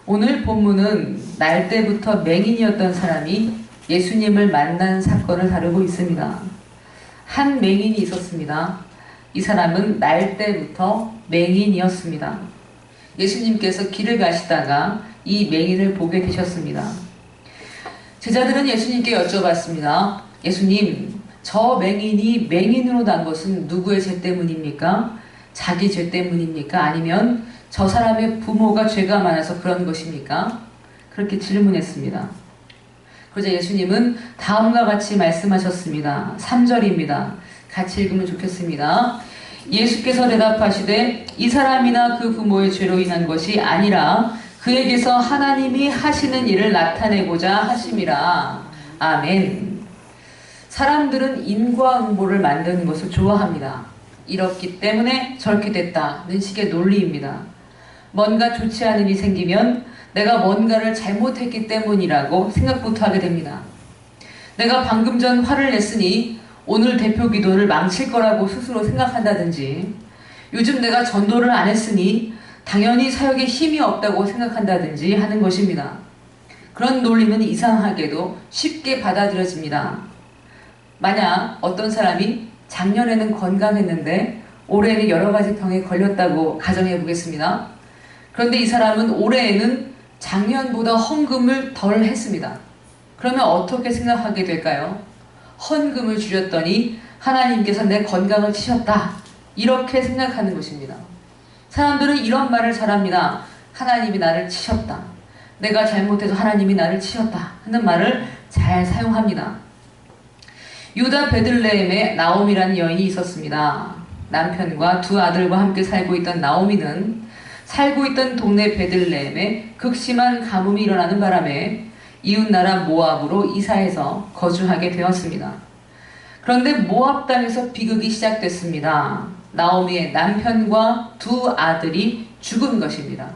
오늘 본문은 날 때부터 맹인이었던 사람이 예수님을 만난 사건을 다루고 있습니다. 한 맹인이 있었습니다. 이 사람은 날 때부터 맹인이었습니다. 예수님께서 길을 가시다가 이 맹인을 보게 되셨습니다. 제자들은 예수님께 여쭤봤습니다. 예수님, 저 맹인이 맹인으로 난 것은 누구의 죄 때문입니까? 자기 죄 때문입니까? 아니면 저 사람의 부모가 죄가 많아서 그런 것입니까? 그렇게 질문했습니다. 그러자 예수님은 다음과 같이 말씀하셨습니다. 3절입니다. 같이 읽으면 좋겠습니다. 예수께서 대답하시되 이 사람이나 그 부모의 죄로 인한 것이 아니라 그에게서 하나님이 하시는 일을 나타내고자 하심이라. 아멘. 사람들은 인과응보를 만드는 것을 좋아합니다. 이렇기 때문에 저렇게 됐다는 식의 논리입니다. 뭔가 좋지 않은 일이 생기면 내가 뭔가를 잘못했기 때문이라고 생각부터 하게 됩니다. 내가 방금 전 화를 냈으니 오늘 대표 기도를 망칠 거라고 스스로 생각한다든지, 요즘 내가 전도를 안 했으니 당연히 사역에 힘이 없다고 생각한다든지 하는 것입니다. 그런 논리는 이상하게도 쉽게 받아들여집니다. 만약 어떤 사람이 작년에는 건강했는데 올해는 여러 가지 병에 걸렸다고 가정해 보겠습니다. 그런데 이 사람은 올해에는 작년보다 헌금을 덜 했습니다. 그러면 어떻게 생각하게 될까요? 헌금을 줄였더니 하나님께서 내 건강을 치셨다. 이렇게 생각하는 것입니다. 사람들은 이런 말을 잘합니다. 하나님이 나를 치셨다. 내가 잘못해서 하나님이 나를 치셨다 하는 말을 잘 사용합니다. 유다 베들레헴에 나오미라는 여인이 있었습니다. 남편과 두 아들과 함께 살고 있던 나오미는 살고 있던 동네 베들레헴에 극심한 가뭄이 일어나는 바람에 이웃나라 모압으로 이사해서 거주하게 되었습니다. 그런데 모압 땅에서 비극이 시작됐습니다. 나오미의 남편과 두 아들이 죽은 것입니다.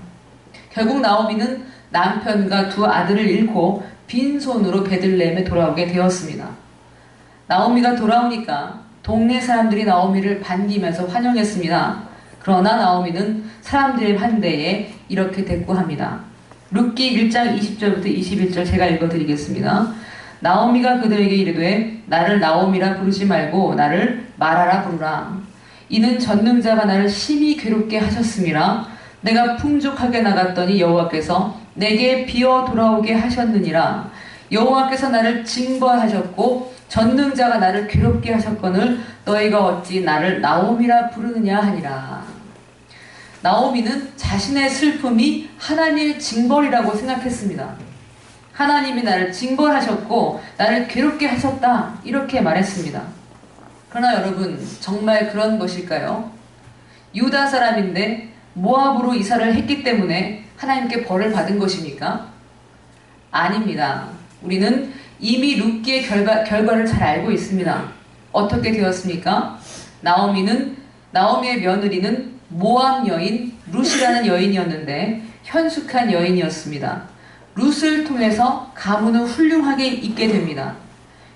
결국 나오미는 남편과 두 아들을 잃고 빈손으로 베들레헴에 돌아오게 되었습니다. 나오미가 돌아오니까 동네 사람들이 나오미를 반기면서 환영했습니다. 그러나 나오미는 사람들의 환대에 이렇게 대꾸합니다. 룻기 1장 20절부터 21절 제가 읽어드리겠습니다. 나오미가 그들에게 이르되 나를 나오미라 부르지 말고 나를 마라라 부르라. 이는 전능자가 나를 심히 괴롭게 하셨음이라. 내가 풍족하게 나갔더니 여호와께서 내게 비어 돌아오게 하셨느니라. 여호와께서 나를 징벌하셨고 전능자가 나를 괴롭게 하셨거늘 너희가 어찌 나를 나오미라 부르느냐 하니라. 나오미는 자신의 슬픔이 하나님의 징벌이라고 생각했습니다. 하나님이 나를 징벌하셨고 나를 괴롭게 하셨다 이렇게 말했습니다. 그러나 여러분, 정말 그런 것일까요? 유다 사람인데 모압으로 이사를 했기 때문에 하나님께 벌을 받은 것입니까? 아닙니다. 우리는 이미 룻기의 결과를 잘 알고 있습니다. 어떻게 되었습니까? 나오미의 며느리는 모압 여인 룻이라는 여인이었는데 현숙한 여인이었습니다. 룻을 통해서 가문은 훌륭하게 있게 됩니다.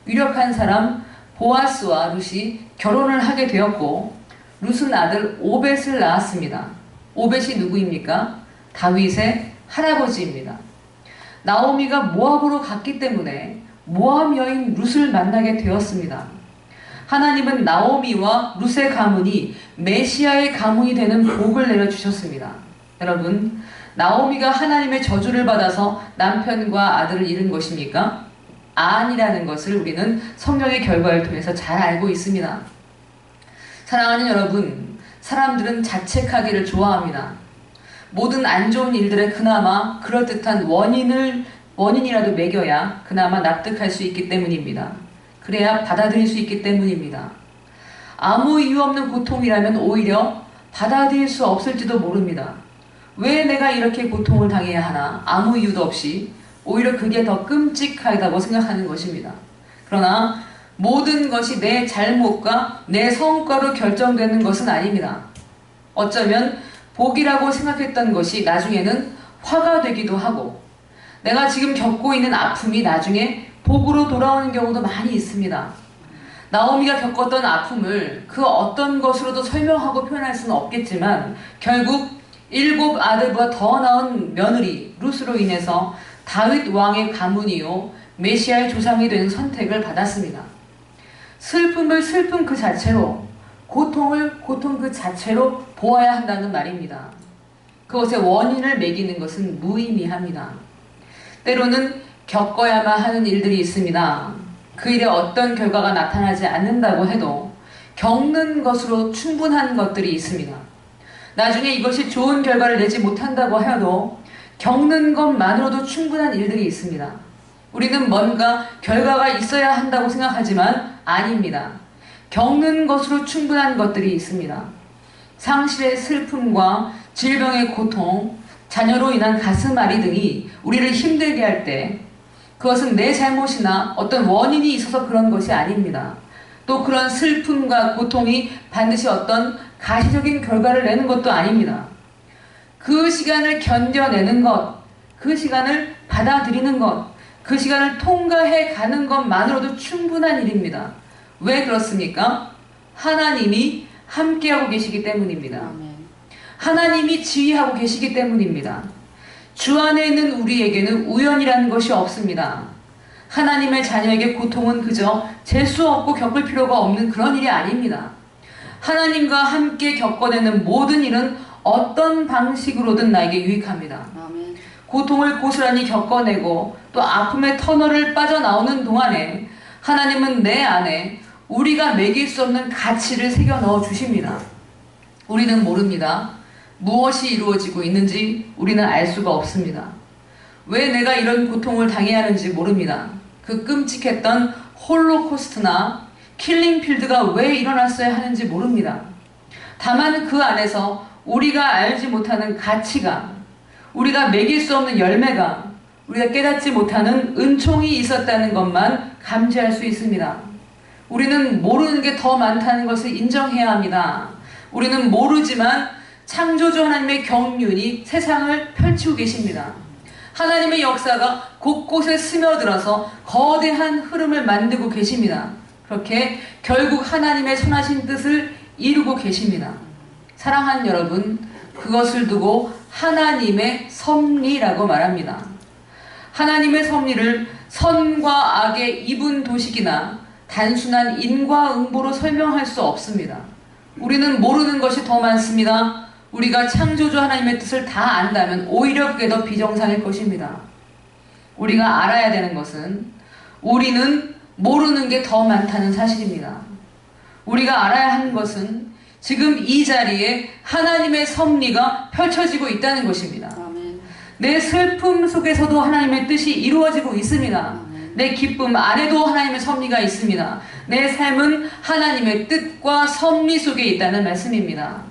유력한 사람 보아스와 룻이 결혼을 하게 되었고 룻은 아들 오벳을 낳았습니다. 오벳이 누구입니까? 다윗의 할아버지입니다. 나오미가 모압으로 갔기 때문에 모압 여인 룻을 만나게 되었습니다. 하나님은 나오미와 룻의 가문이 메시아의 가문이 되는 복을 내려주셨습니다. 여러분, 나오미가 하나님의 저주를 받아서 남편과 아들을 잃은 것입니까? 아니라는 것을 우리는 성경의 결과를 통해서 잘 알고 있습니다. 사랑하는 여러분, 사람들은 자책하기를 좋아합니다. 모든 안 좋은 일들에 그나마 그럴듯한 원인이라도 매겨야 그나마 납득할 수 있기 때문입니다. 그래야 받아들일 수 있기 때문입니다. 아무 이유 없는 고통이라면 오히려 받아들일 수 없을지도 모릅니다. 왜 내가 이렇게 고통을 당해야 하나? 아무 이유도 없이 오히려 그게 더 끔찍하다고 생각하는 것입니다. 그러나 모든 것이 내 잘못과 내 성과로 결정되는 것은 아닙니다. 어쩌면 복이라고 생각했던 것이 나중에는 화가 되기도 하고 내가 지금 겪고 있는 아픔이 나중에 복으로 돌아오는 경우도 많이 있습니다. 나오미가 겪었던 아픔을 그 어떤 것으로도 설명하고 표현할 수는 없겠지만 결국 7 아들보다 더 나은 며느리 룻으로 인해서 다윗 왕의 가문이요 메시아의 조상이 되는 선택을 받았습니다. 슬픔을 슬픔 그 자체로, 고통을 고통 그 자체로 보아야 한다는 말입니다. 그것의 원인을 매기는 것은 무의미합니다. 때로는 겪어야만 하는 일들이 있습니다. 그 일에 어떤 결과가 나타나지 않는다고 해도 겪는 것으로 충분한 것들이 있습니다. 나중에 이것이 좋은 결과를 내지 못한다고 해도 겪는 것만으로도 충분한 일들이 있습니다. 우리는 뭔가 결과가 있어야 한다고 생각하지만 아닙니다. 겪는 것으로 충분한 것들이 있습니다. 상실의 슬픔과 질병의 고통, 자녀로 인한 가슴앓이 등이 우리를 힘들게 할 때 그것은 내 잘못이나 어떤 원인이 있어서 그런 것이 아닙니다. 또 그런 슬픔과 고통이 반드시 어떤 가시적인 결과를 내는 것도 아닙니다. 그 시간을 견뎌내는 것, 그 시간을 받아들이는 것, 그 시간을 통과해 가는 것만으로도 충분한 일입니다. 왜 그렇습니까? 하나님이 함께하고 계시기 때문입니다. 하나님이 지휘하고 계시기 때문입니다. 주 안에 있는 우리에게는 우연이라는 것이 없습니다. 하나님의 자녀에게 고통은 그저 재수 없고 겪을 필요가 없는 그런 일이 아닙니다. 하나님과 함께 겪어내는 모든 일은 어떤 방식으로든 나에게 유익합니다. 아멘. 고통을 고스란히 겪어내고 또 아픔의 터널을 빠져나오는 동안에 하나님은 내 안에 우리가 매길 수 없는 가치를 새겨 넣어 주십니다. 우리는 모릅니다. 무엇이 이루어지고 있는지 우리는 알 수가 없습니다. 왜 내가 이런 고통을 당해야 하는지 모릅니다. 그 끔찍했던 홀로코스트나 킬링필드가 왜 일어났어야 하는지 모릅니다. 다만 그 안에서 우리가 알지 못하는 가치가, 우리가 매길 수 없는 열매가, 우리가 깨닫지 못하는 은총이 있었다는 것만 감지할 수 있습니다. 우리는 모르는 게 더 많다는 것을 인정해야 합니다. 우리는 모르지만 창조주 하나님의 경륜이 세상을 펼치고 계십니다. 하나님의 역사가 곳곳에 스며들어서 거대한 흐름을 만들고 계십니다. 그렇게 결국 하나님의 선하신 뜻을 이루고 계십니다. 사랑하는 여러분, 그것을 두고 하나님의 섭리라고 말합니다. 하나님의 섭리를 선과 악의 이분 도식이나 단순한 인과응보로 설명할 수 없습니다. 우리는 모르는 것이 더 많습니다. 우리가 창조주 하나님의 뜻을 다 안다면 오히려 그게 더 비정상일 것입니다. 우리가 알아야 되는 것은 우리는 모르는 게 더 많다는 사실입니다. 우리가 알아야 하는 것은 지금 이 자리에 하나님의 섭리가 펼쳐지고 있다는 것입니다. 아멘. 내 슬픔 속에서도 하나님의 뜻이 이루어지고 있습니다. 아멘. 내 기쁨 안에도 하나님의 섭리가 있습니다. 내 삶은 하나님의 뜻과 섭리 속에 있다는 말씀입니다.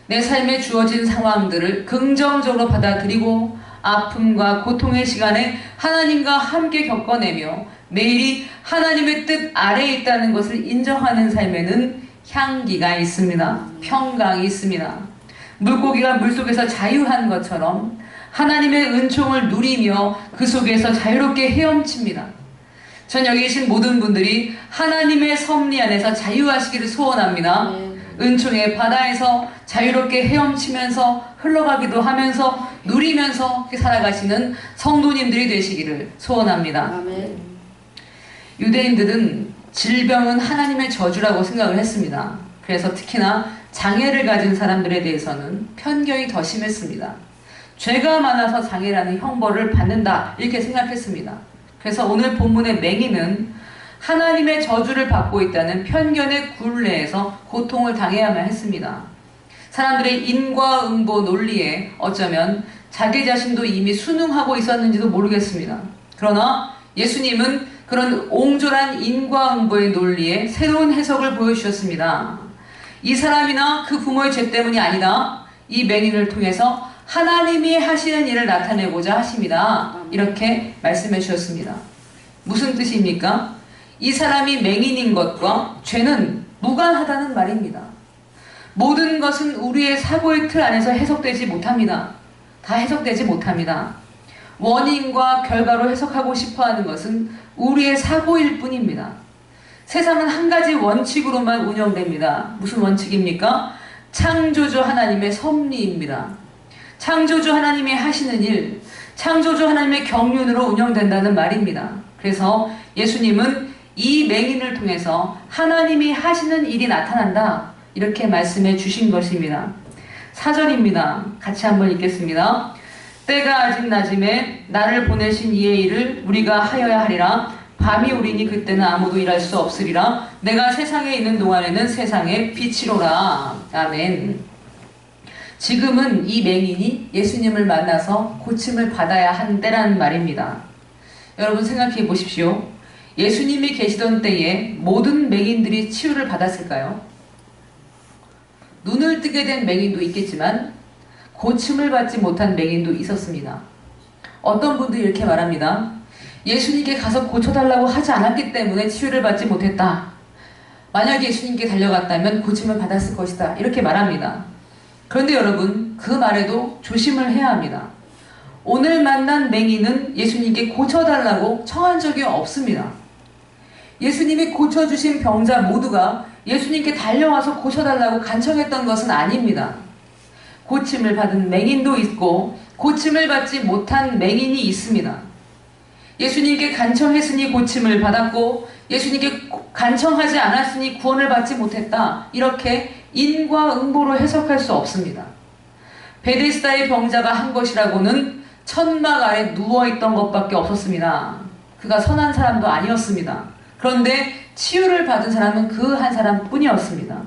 내 삶에 주어진 상황들을 긍정적으로 받아들이고 아픔과 고통의 시간에 하나님과 함께 겪어내며 매일이 하나님의 뜻 아래에 있다는 것을 인정하는 삶에는 향기가 있습니다. 평강이 있습니다. 물고기가 물속에서 자유한 것처럼 하나님의 은총을 누리며 그 속에서 자유롭게 헤엄칩니다. 전 여기 계신 모든 분들이 하나님의 섭리 안에서 자유하시기를 소원합니다. 은총의 바다에서 자유롭게 헤엄치면서 흘러가기도 하면서 누리면서 살아가시는 성도님들이 되시기를 소원합니다. 아멘. 유대인들은 질병은 하나님의 저주라고 생각을 했습니다. 그래서 특히나 장애를 가진 사람들에 대해서는 편견이 더 심했습니다. 죄가 많아서 장애라는 형벌을 받는다 이렇게 생각했습니다. 그래서 오늘 본문의 맹인은 하나님의 저주를 받고 있다는 편견의 굴레에서 고통을 당해야만 했습니다. 사람들의 인과응보 논리에 어쩌면 자기 자신도 이미 순응하고 있었는지도 모르겠습니다. 그러나 예수님은 그런 옹졸한 인과응보의 논리에 새로운 해석을 보여주셨습니다. 이 사람이나 그 부모의 죄 때문이 아니다. 이 맹인을 통해서 하나님이 하시는 일을 나타내고자 하십니다. 이렇게 말씀해 주셨습니다. 무슨 뜻입니까? 이 사람이 맹인인 것과 죄는 무관하다는 말입니다. 모든 것은 우리의 사고의 틀 안에서 해석되지 못합니다. 다 해석되지 못합니다. 원인과 결과로 해석하고 싶어하는 것은 우리의 사고일 뿐입니다. 세상은 한 가지 원칙으로만 운영됩니다. 무슨 원칙입니까? 창조주 하나님의 섭리입니다. 창조주 하나님이 하시는 일, 창조주 하나님의 경륜으로 운영된다는 말입니다. 그래서 예수님은 이 맹인을 통해서 하나님이 하시는 일이 나타난다, 이렇게 말씀해 주신 것입니다. 4절입니다. 같이 한번 읽겠습니다. 때가 아직 낮음에 나를 보내신 이의 일을 우리가 하여야 하리라. 밤이 오리니 그때는 아무도 일할 수 없으리라. 내가 세상에 있는 동안에는 세상의 빛이로라. 아멘. 지금은 이 맹인이 예수님을 만나서 고침을 받아야 한 때라는 말입니다. 여러분 생각해 보십시오. 예수님이 계시던 때에 모든 맹인들이 치유를 받았을까요? 눈을 뜨게 된 맹인도 있겠지만 고침을 받지 못한 맹인도 있었습니다. 어떤 분들이 이렇게 말합니다. 예수님께 가서 고쳐달라고 하지 않았기 때문에 치유를 받지 못했다. 만약 예수님께 달려갔다면 고침을 받았을 것이다, 이렇게 말합니다. 그런데 여러분, 그 말에도 조심을 해야 합니다. 오늘 만난 맹인은 예수님께 고쳐달라고 청한 적이 없습니다. 예수님이 고쳐주신 병자 모두가 예수님께 달려와서 고쳐달라고 간청했던 것은 아닙니다. 고침을 받은 맹인도 있고 고침을 받지 못한 맹인이 있습니다. 예수님께 간청했으니 고침을 받았고 예수님께 간청하지 않았으니 구원을 받지 못했다, 이렇게 인과응보로 해석할 수 없습니다. 베데스다의 병자가 한 것이라고는 천막 아래 누워있던 것밖에 없었습니다. 그가 선한 사람도 아니었습니다. 그런데 치유를 받은 사람은 그 한 사람뿐이었습니다.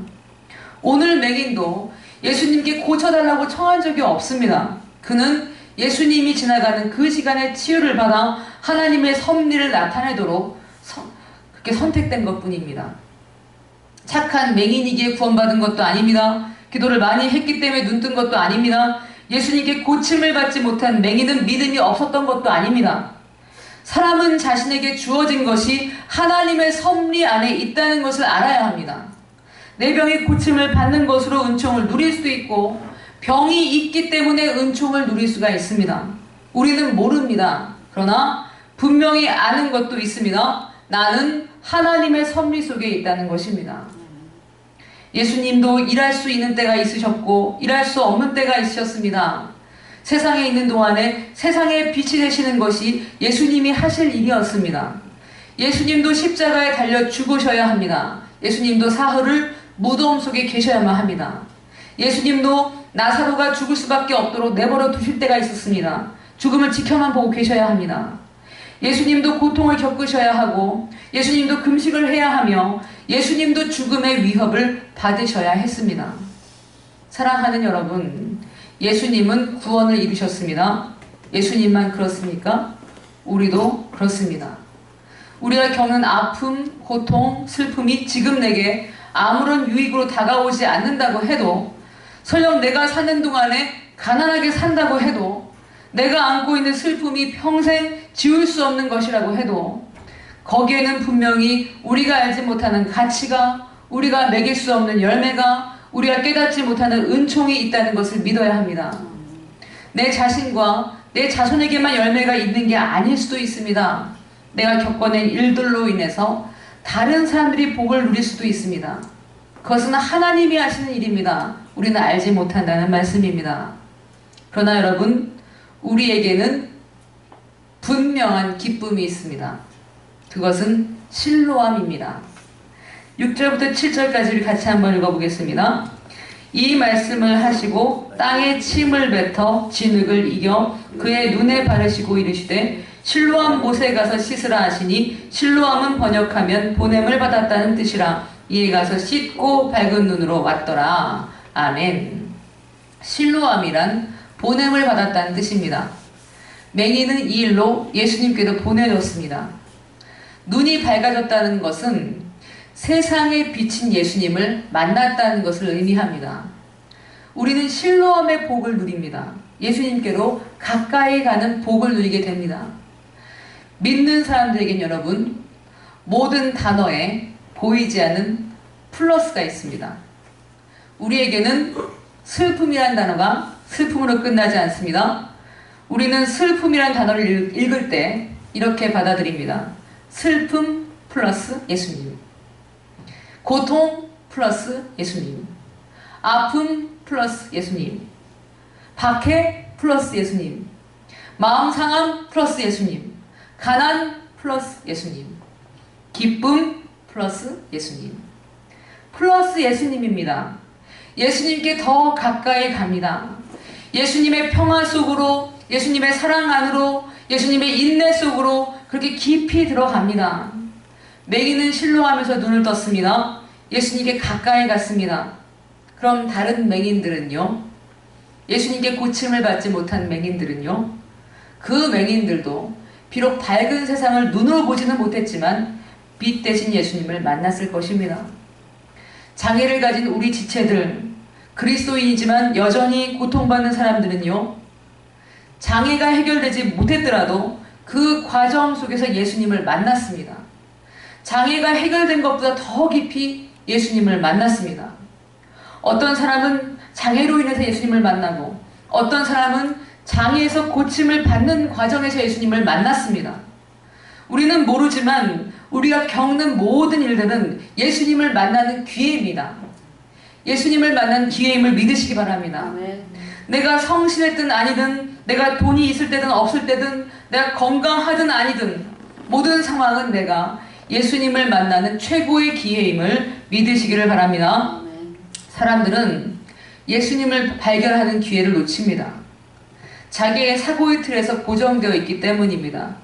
오늘 맹인도 예수님께 고쳐달라고 청한 적이 없습니다. 그는 예수님이 지나가는 그 시간에 치유를 받아 하나님의 섭리를 나타내도록 그렇게 선택된 것뿐입니다. 착한 맹인이기에 구원받은 것도 아닙니다. 기도를 많이 했기 때문에 눈뜬 것도 아닙니다. 예수님께 고침을 받지 못한 맹인은 믿음이 없었던 것도 아닙니다. 사람은 자신에게 주어진 것이 하나님의 섭리 안에 있다는 것을 알아야 합니다. 내 병이 고침을 받는 것으로 은총을 누릴 수도 있고 병이 있기 때문에 은총을 누릴 수가 있습니다. 우리는 모릅니다. 그러나 분명히 아는 것도 있습니다. 나는 하나님의 섭리 속에 있다는 것입니다. 예수님도 일할 수 있는 때가 있으셨고 일할 수 없는 때가 있으셨습니다. 세상에 있는 동안에 세상의 빛이 되시는 것이 예수님이 하실 일이었습니다. 예수님도 십자가에 달려 죽으셔야 합니다. 예수님도 사흘을 무덤 속에 계셔야만 합니다. 예수님도 나사로가 죽을 수밖에 없도록 내버려 두실 때가 있었습니다. 죽음을 지켜만 보고 계셔야 합니다. 예수님도 고통을 겪으셔야 하고 예수님도 금식을 해야 하며 예수님도 죽음의 위협을 받으셔야 했습니다. 사랑하는 여러분, 예수님은 구원을 이루셨습니다. 예수님만 그렇습니까? 우리도 그렇습니다. 우리가 겪는 아픔, 고통, 슬픔이 지금 내게 아무런 유익으로 다가오지 않는다고 해도, 설령 내가 사는 동안에 가난하게 산다고 해도, 내가 안고 있는 슬픔이 평생 지울 수 없는 것이라고 해도 거기에는 분명히 우리가 알지 못하는 가치가, 우리가 매길 수 없는 열매가, 우리가 깨닫지 못하는 은총이 있다는 것을 믿어야 합니다. 내 자신과 내 자손에게만 열매가 있는 게 아닐 수도 있습니다. 내가 겪어낸 일들로 인해서 다른 사람들이 복을 누릴 수도 있습니다. 그것은 하나님이 하시는 일입니다. 우리는 알지 못한다는 말씀입니다. 그러나 여러분, 우리에게는 분명한 기쁨이 있습니다. 그것은 실로암입니다. 6절부터 7절까지를 같이 한번 읽어보겠습니다. 이 말씀을 하시고 땅에 침을 뱉어 진흙을 이겨 그의 눈에 바르시고 이르시되 실로암 못에 가서 씻으라 하시니, 실로암은 번역하면 보냄을 받았다는 뜻이라. 이에 가서 씻고 밝은 눈으로 왔더라. 아멘. 실로암이란 보냄을 받았다는 뜻입니다. 맹인은 이 일로 예수님께로 보내졌습니다. 눈이 밝아졌다는 것은 세상에 비친 예수님을 만났다는 것을 의미합니다. 우리는 실로암의 복을 누립니다. 예수님께로 가까이 가는 복을 누리게 됩니다. 믿는 사람들에겐 여러분, 모든 단어에 보이지 않는 플러스가 있습니다. 우리에게는 슬픔이란 단어가 슬픔으로 끝나지 않습니다. 우리는 슬픔이란 단어를 읽을 때 이렇게 받아들입니다. 슬픔 플러스 예수님, 고통 플러스 예수님, 아픔 플러스 예수님, 박해 플러스 예수님, 마음 상함 플러스 예수님, 가난 플러스 예수님, 기쁨 플러스 예수님, 플러스 예수님입니다. 예수님께 더 가까이 갑니다. 예수님의 평화 속으로, 예수님의 사랑 안으로, 예수님의 인내 속으로 그렇게 깊이 들어갑니다. 맹인은 실로하면서 눈을 떴습니다. 예수님께 가까이 갔습니다. 그럼 다른 맹인들은요? 예수님께 고침을 받지 못한 맹인들은요? 그 맹인들도 비록 밝은 세상을 눈으로 보지는 못했지만 빛 대신 예수님을 만났을 것입니다. 장애를 가진 우리 지체들, 그리스도인이지만 여전히 고통받는 사람들은요, 장애가 해결되지 못했더라도 그 과정 속에서 예수님을 만났습니다. 장애가 해결된 것보다 더 깊이 예수님을 만났습니다. 어떤 사람은 장애로 인해서 예수님을 만나고, 어떤 사람은 장애에서 고침을 받는 과정에서 예수님을 만났습니다. 우리는 모르지만 우리가 겪는 모든 일들은 예수님을 만나는 기회입니다. 예수님을 만난 기회임을 믿으시기 바랍니다. 네. 내가 성실했든 아니든, 내가 돈이 있을 때든 없을 때든, 내가 건강하든 아니든, 모든 상황은 내가 예수님을 만나는 최고의 기회임을 믿으시기를 바랍니다. 사람들은 예수님을 발견하는 기회를 놓칩니다. 자기의 사고의 틀에서 고정되어 있기 때문입니다.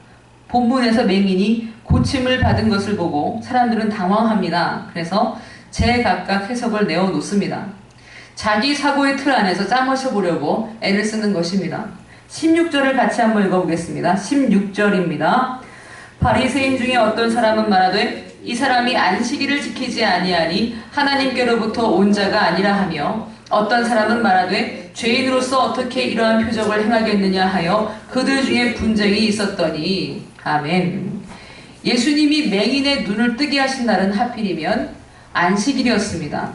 본문에서 맹인이 고침을 받은 것을 보고 사람들은 당황합니다. 그래서 제각각 해석을 내어놓습니다. 자기 사고의 틀 안에서 짜맞춰 보려고 애를 쓰는 것입니다. 16절을 같이 한번 읽어보겠습니다. 16절입니다. 바리새인 중에 어떤 사람은 말하되 이 사람이 안식일을 지키지 아니하니 하나님께로부터 온 자가 아니라 하며, 어떤 사람은 말하되 죄인으로서 어떻게 이러한 표적을 행하겠느냐 하여 그들 중에 분쟁이 있었더니. 아멘. 예수님이 맹인의 눈을 뜨게 하신 날은 하필이면 안식일이었습니다.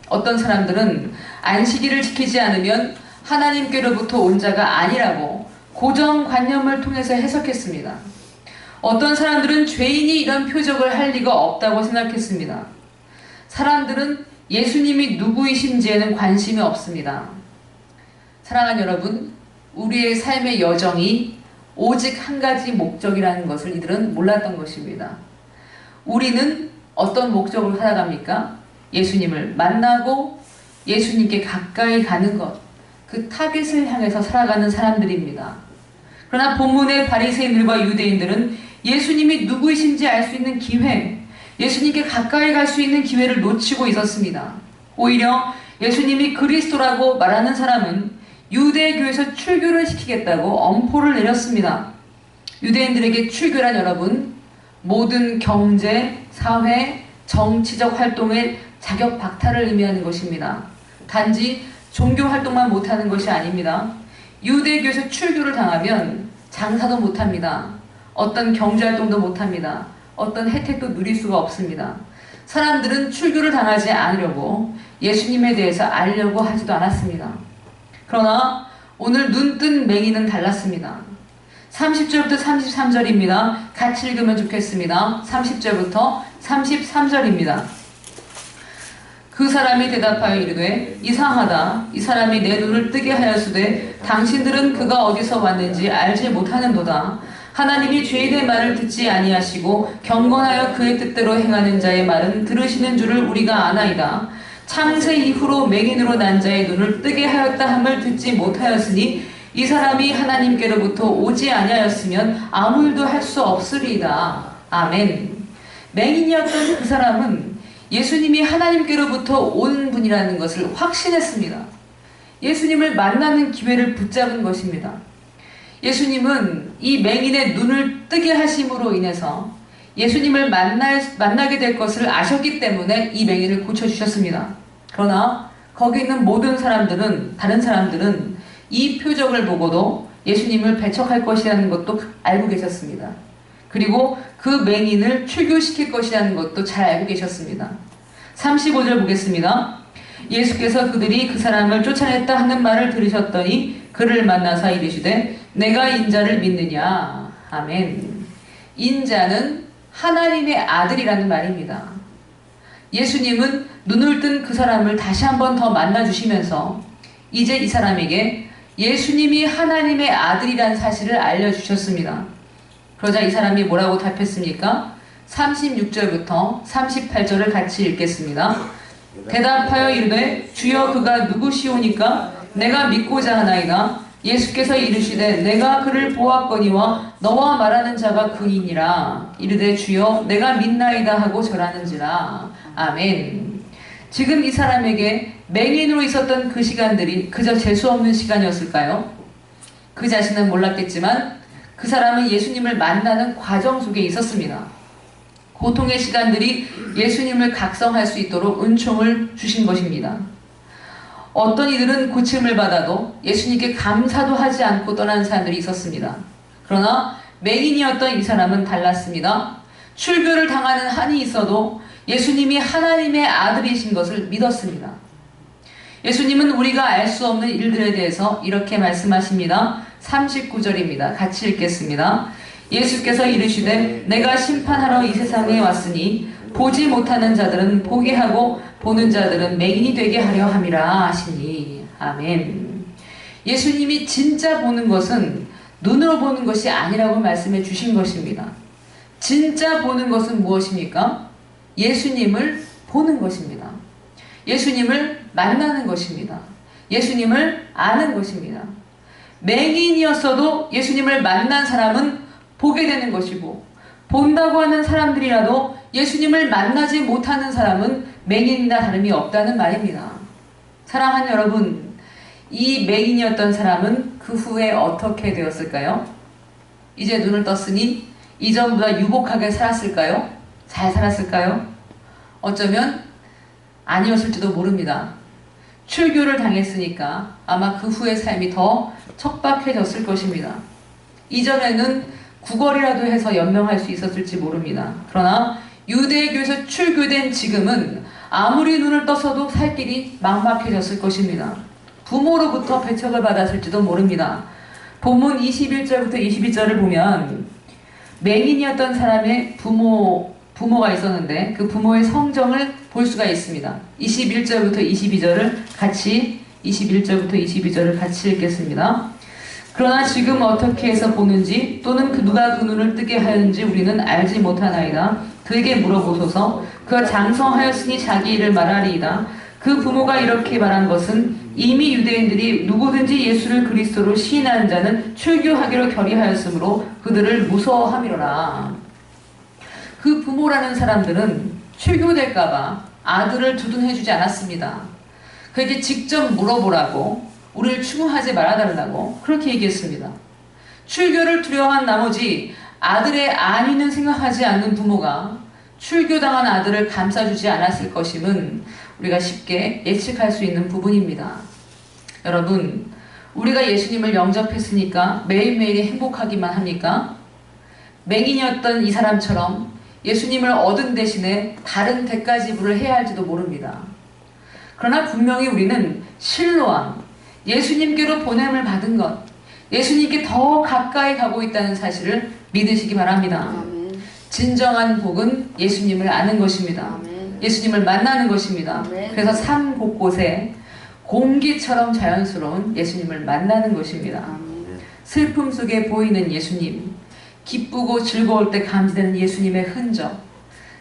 어떤 사람들은 안식일을 지키지 않으면 하나님께로부터 온 자가 아니라고 고정관념을 통해서 해석했습니다. 어떤 사람들은 죄인이 이런 표적을 할 리가 없다고 생각했습니다. 사람들은 예수님이 누구이신지에는 관심이 없습니다. 사랑하는 여러분, 우리의 삶의 여정이 오직 한 가지 목적이라는 것을 이들은 몰랐던 것입니다. 우리는 어떤 목적으로 살아갑니까? 예수님을 만나고 예수님께 가까이 가는 것, 그 타겟을 향해서 살아가는 사람들입니다. 그러나 본문의 바리새인들과 유대인들은 예수님이 누구이신지 알 수 있는 기회, 예수님께 가까이 갈 수 있는 기회를 놓치고 있었습니다. 오히려 예수님이 그리스도라고 말하는 사람은 유대교에서 출교를 시키겠다고 엄포를 내렸습니다. 유대인들에게 출교란 여러분, 모든 경제, 사회, 정치적 활동의 자격 박탈을 의미하는 것입니다. 단지 종교 활동만 못하는 것이 아닙니다. 유대교에서 출교를 당하면 장사도 못합니다. 어떤 경제활동도 못합니다. 어떤 혜택도 누릴 수가 없습니다. 사람들은 출교를 당하지 않으려고 예수님에 대해서 알려고 하지도 않았습니다. 그러나 오늘 눈뜬 맹인은 달랐습니다. 30절부터 33절입니다. 같이 읽으면 좋겠습니다. 30절부터 33절입니다. 그 사람이 대답하여 이르되 이상하다. 이 사람이 내 눈을 뜨게 하였으되 당신들은 그가 어디서 왔는지 알지 못하는도다. 하나님이 죄인의 말을 듣지 아니하시고 경건하여 그의 뜻대로 행하는 자의 말은 들으시는 줄을 우리가 아나이다. 창세 이후로 맹인으로 난 자의 눈을 뜨게 하였다 함을 듣지 못하였으니 이 사람이 하나님께로부터 오지 아니하였으면 아무 일도 할 수 없으리이다. 아멘. 맹인이었던 그 사람은 예수님이 하나님께로부터 온 분이라는 것을 확신했습니다. 예수님을 만나는 기회를 붙잡은 것입니다. 예수님은 이 맹인의 눈을 뜨게 하심으로 인해서 예수님을 만나게 될 것을 아셨기 때문에 이 맹인을 고쳐주셨습니다. 그러나 거기 있는 모든 사람들은, 다른 사람들은 이 표적을 보고도 예수님을 배척할 것이라는 것도 알고 계셨습니다. 그리고 그 맹인을 출교시킬 것이라는 것도 잘 알고 계셨습니다. 35절 보겠습니다. 예수께서 그들이 그 사람을 쫓아냈다 하는 말을 들으셨더니 그를 만나사 이르시되 내가 인자를 믿느냐. 아멘. 인자는 하나님의 아들이라는 말입니다. 예수님은 눈을 뜬 그 사람을 다시 한번 더 만나주시면서 이제 이 사람에게 예수님이 하나님의 아들이라는 사실을 알려주셨습니다. 그러자 이 사람이 뭐라고 답했습니까? 36절부터 38절을 같이 읽겠습니다. 대답하여 이르되 주여 그가 누구시오니까 내가 믿고자 하나이다. 예수께서 이르시되 내가 그를 보았거니와 너와 말하는 자가 그니니라. 이르되 주여 내가 믿나이다 하고 절하는지라. 아멘. 지금 이 사람에게 맹인으로 있었던 그 시간들이 그저 재수없는 시간이었을까요? 그 자신은 몰랐겠지만 그 사람은 예수님을 만나는 과정 속에 있었습니다. 고통의 시간들이 예수님을 각성할 수 있도록 은총을 주신 것입니다. 어떤 이들은 고침을 받아도 예수님께 감사도 하지 않고 떠나는 사람들이 있었습니다. 그러나 맹인이었던 이 사람은 달랐습니다. 출교를 당하는 한이 있어도 예수님이 하나님의 아들이신 것을 믿었습니다. 예수님은 우리가 알 수 없는 일들에 대해서 이렇게 말씀하십니다. 39절입니다. 같이 읽겠습니다. 예수께서 이르시되 내가 심판하러 이 세상에 왔으니 보지 못하는 자들은 보게 하고 보는 자들은 맹인이 되게 하려 함이라 하시니. 아멘. 예수님이 진짜 보는 것은 눈으로 보는 것이 아니라고 말씀해 주신 것입니다. 진짜 보는 것은 무엇입니까? 예수님을 보는 것입니다. 예수님을 만나는 것입니다. 예수님을 아는 것입니다. 맹인이었어도 예수님을 만난 사람은 보게 되는 것이고, 본다고 하는 사람들이라도 예수님을 만나지 못하는 사람은 맹인이나 다름이 없다는 말입니다. 사랑하는 여러분, 이 맹인이었던 사람은 그 후에 어떻게 되었을까요? 이제 눈을 떴으니 이전보다 유복하게 살았을까요? 잘 살았을까요? 어쩌면 아니었을지도 모릅니다. 출교를 당했으니까 아마 그 후의 삶이 더 척박해졌을 것입니다. 이전에는 구걸이라도 해서 연명할 수 있었을지 모릅니다. 그러나 유대교에서 출교된 지금은 아무리 눈을 떴어도 살 길이 막막해졌을 것입니다. 부모로부터 배척을 받았을지도 모릅니다. 본문 21절부터 22절을 보면 맹인이었던 사람의 부모가 있었는데 그 부모의 성정을 볼 수가 있습니다. 21절부터 22절을 같이 22절을 같이 읽겠습니다. 그러나 지금 어떻게 해서 보는지 또는 누가 그 눈을 뜨게 하였는지 우리는 알지 못하나이다. 그에게 물어보소서. 그가 장성하였으니 자기 일을 말하리이다. 그 부모가 이렇게 말한 것은 이미 유대인들이 누구든지 예수를 그리스도로 시인하는 자는 출교하기로 결의하였으므로 그들을 무서워함이로라. 그 부모라는 사람들은 출교될까봐 아들을 두둔해주지 않았습니다. 그에게 직접 물어보라고, 우리를 추궁하지 말아달라고 그렇게 얘기했습니다. 출교를 두려워한 나머지 아들의 안위는 생각하지 않는 부모가 출교당한 아들을 감싸주지 않았을 것임은 우리가 쉽게 예측할 수 있는 부분입니다. 여러분, 우리가 예수님을 영접했으니까 매일매일이 행복하기만 합니까? 맹인이었던 이 사람처럼 예수님을 얻은 대신에 다른 대가 지불을 해야 할지도 모릅니다. 그러나 분명히 우리는 실로암, 예수님께로 보냄을 받은 것, 예수님께 더 가까이 가고 있다는 사실을 믿으시기 바랍니다. 아멘. 진정한 복은 예수님을 아는 것입니다. 아멘. 예수님을 만나는 것입니다. 아멘. 그래서 삶 곳곳에 공기처럼 자연스러운 예수님을 만나는 것입니다. 아멘. 슬픔 속에 보이는 예수님, 기쁘고 즐거울 때 감지되는 예수님의 흔적,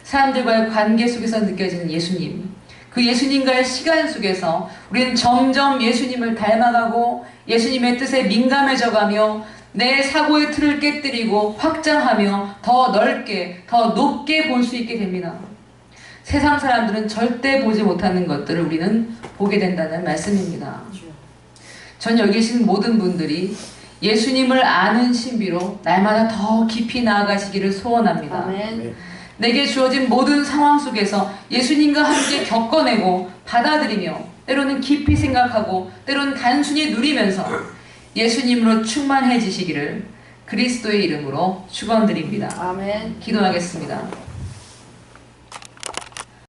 사람들과의 관계 속에서 느껴지는 예수님, 그 예수님과의 시간 속에서 우리는 점점 예수님을 닮아가고 예수님의 뜻에 민감해져가며 내 사고의 틀을 깨뜨리고 확장하며 더 넓게, 더 높게 볼 수 있게 됩니다. 세상 사람들은 절대 보지 못하는 것들을 우리는 보게 된다는 말씀입니다. 전 여기 계신 모든 분들이 예수님을 아는 신비로 날마다 더 깊이 나아가시기를 소원합니다. 아멘. 내게 주어진 모든 상황 속에서 예수님과 함께 겪어내고 받아들이며 때로는 깊이 생각하고 때로는 단순히 누리면서 예수님으로 충만해지시기를 그리스도의 이름으로 축원드립니다. 아멘. 기도하겠습니다.